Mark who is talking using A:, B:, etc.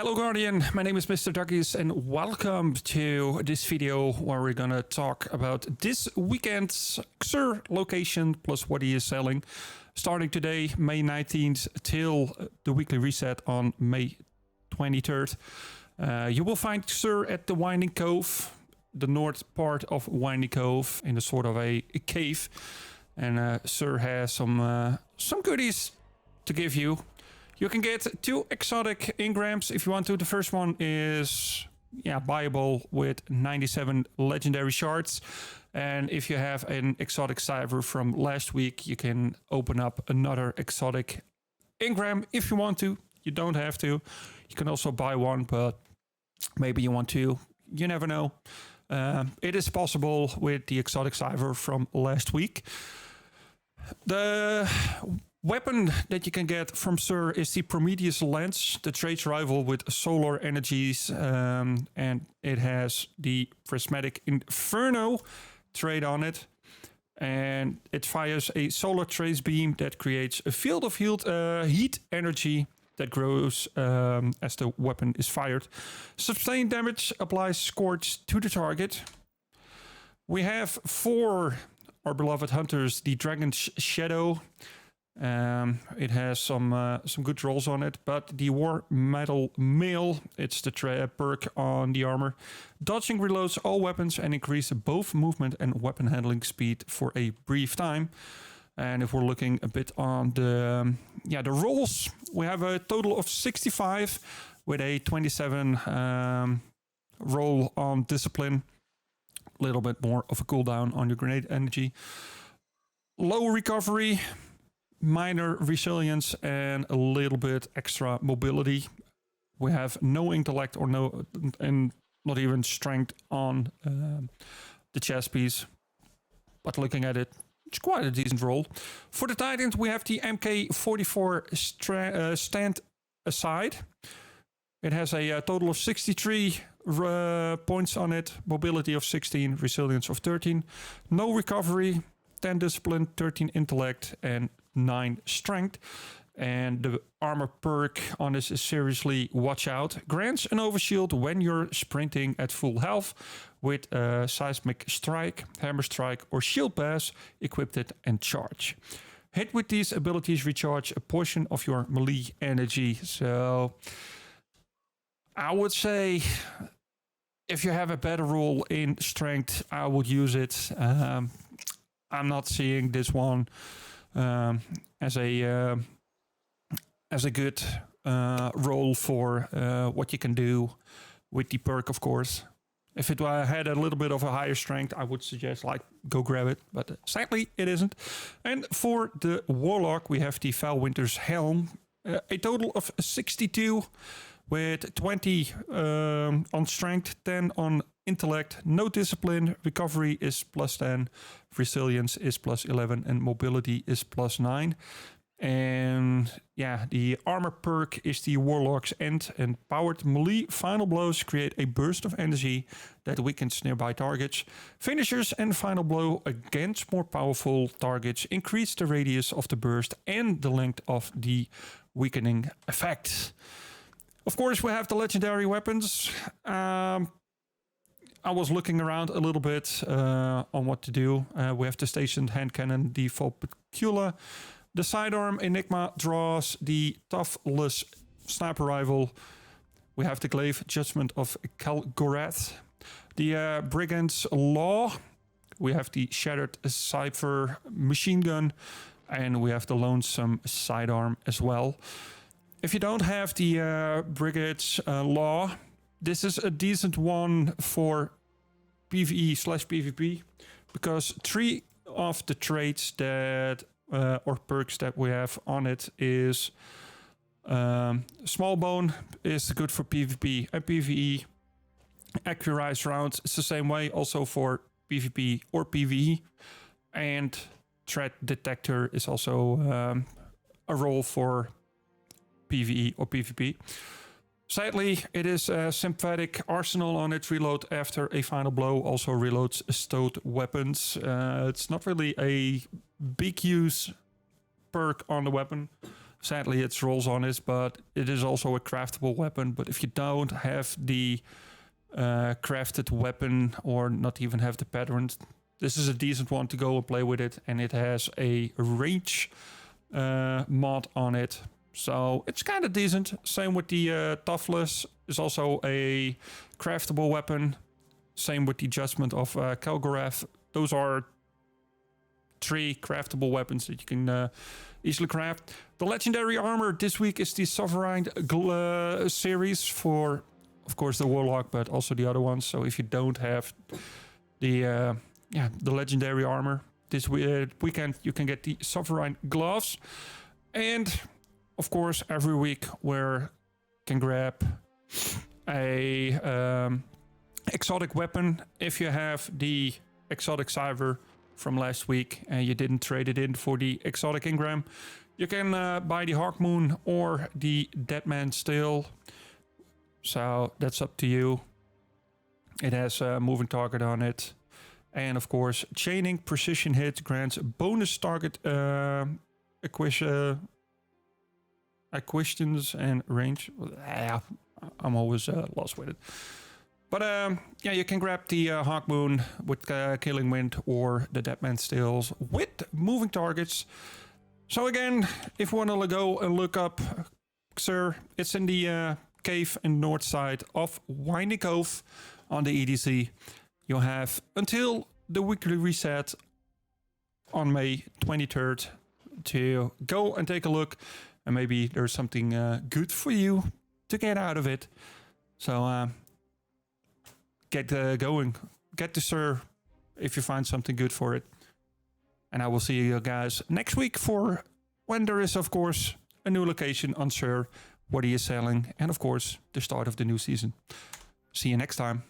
A: Hello Guardian, my name is MrDuckyyzz and welcome to this video where we're gonna talk about this weekend's Xur location plus what he is selling. Starting today, May 19th, till the weekly reset on May 23rd. You will find Xur at the Winding Cove, the north part of Winding Cove, in a sort of a cave. And Xur has some goodies to give you. You can get 2 exotic engrams if you want to. The first one is buyable with 97 legendary shards. And if you have an exotic cipher from last week, you can open up another exotic engram if you want to. You don't have to. You can also buy one, but maybe you want to. You never know. It is possible with the exotic cipher from last week. The weapon that you can get from Xur is the Prometheus lens, the trade's rival with solar energies, and it has the prismatic inferno trade on it, and it fires a solar trace beam that creates a field of heat energy that grows as the weapon is fired. Sustained damage applies scorch to the target. We have for our beloved hunters the Dragon's Shadow. It has some good rolls on it, but the War Metal Mail, it's the perk on the armor. Dodging reloads all weapons and increases both movement and weapon handling speed for a brief time. And if we're looking a bit on the rolls, we have a total of 65 with a 27 roll on discipline. A little bit more of a cooldown on your grenade energy. Low recovery, minor resilience, and a little bit extra mobility. We have no intellect and not even strength on the chest piece. But looking at it, it's quite a decent roll. For the Titans, we have the MK44 stand aside. It has a total of 63 points on it, mobility of 16, resilience of 13, no recovery, 10 discipline, 13 intellect, and 9 strength. And the armor perk on this is seriously watch out. Grants an overshield when you're sprinting at full health with seismic strike, hammer strike, or shield pass equipped and charge. Hit with these abilities recharge a portion of your melee energy. So I would say if you have a better roll in strength, I would use it. I'm not seeing this one as a good roll for what you can do with the perk, of course. If it had a little bit of a higher strength, I would suggest go grab it, but sadly it isn't. And for the Warlock, we have the Valwinter's Helm, a total of 62 with 20 on strength, 10 on intellect, no discipline, recovery is plus 10, resilience is plus 11, and mobility is plus 9. And the armor perk is the Warlock's End, and powered melee final blows create a burst of energy that weakens nearby targets. Finishers and final blow against more powerful targets increase the radius of the burst and the length of the weakening effect. Of course, we have the legendary weapons. I was looking around a little bit on what to do. We have the stationed hand cannon, the Vulpecula. The sidearm Enigma draws the toughless sniper rifle. We have the glaive Judgment of Kalgorath. The Brigand's Law. We have the Shattered Cipher machine gun. And we have the Lonesome sidearm as well. If you don't have the Brigade's Law, this is a decent one for PvE/PvP, because 3 of the traits that or perks that we have on it is Small Bone is good for PvP and PvE. Accurized rounds is the same way, also for PvP or PvE. And Threat Detector is also a role for PvE or PvP. Sadly, it is a sympathetic arsenal on it. Reload after a final blow also reloads stowed weapons. It's not really a big use perk on the weapon. Sadly, it's rolls on it, but it is also a craftable weapon. But if you don't have the crafted weapon or not even have the patterns, this is a decent one to go and play with it. And it has a range mod on it. So it's kind of decent. Same with the Toughless is also a craftable weapon. Same with the Judgment of Kelgorath. Those are 3 craftable weapons that you can easily craft. The legendary armor this week is the Sovereign series for, of course, the Warlock, but also the other ones. So if you don't have the legendary armor this weekend, you can get the Sovereign gloves. And of course, every week we can grab a exotic weapon. If you have the exotic Cyber from last week and you didn't trade it in for the exotic Ingram, you can buy the Hawkmoon or the Deadman Steel. So that's up to you. It has a moving target on it. And of course, chaining precision hit grants bonus target acquisitions and range. I'm always lost with it. But yeah, you can grab the Hawkmoon with Killing Wind or the Deadman Steels with moving targets. So again, if you want to go and look up Xur, it's in the cave in the north side of Winding Cove on the EDC. You have until the weekly reset on May 23rd to go and take a look. And maybe there's something good for you to get out of it. So get going. Get to Xur if you find something good for it. And I will see you guys next week for when there is, of course, a new location on Xur, what he is selling, and of course, the start of the new season. See you next time.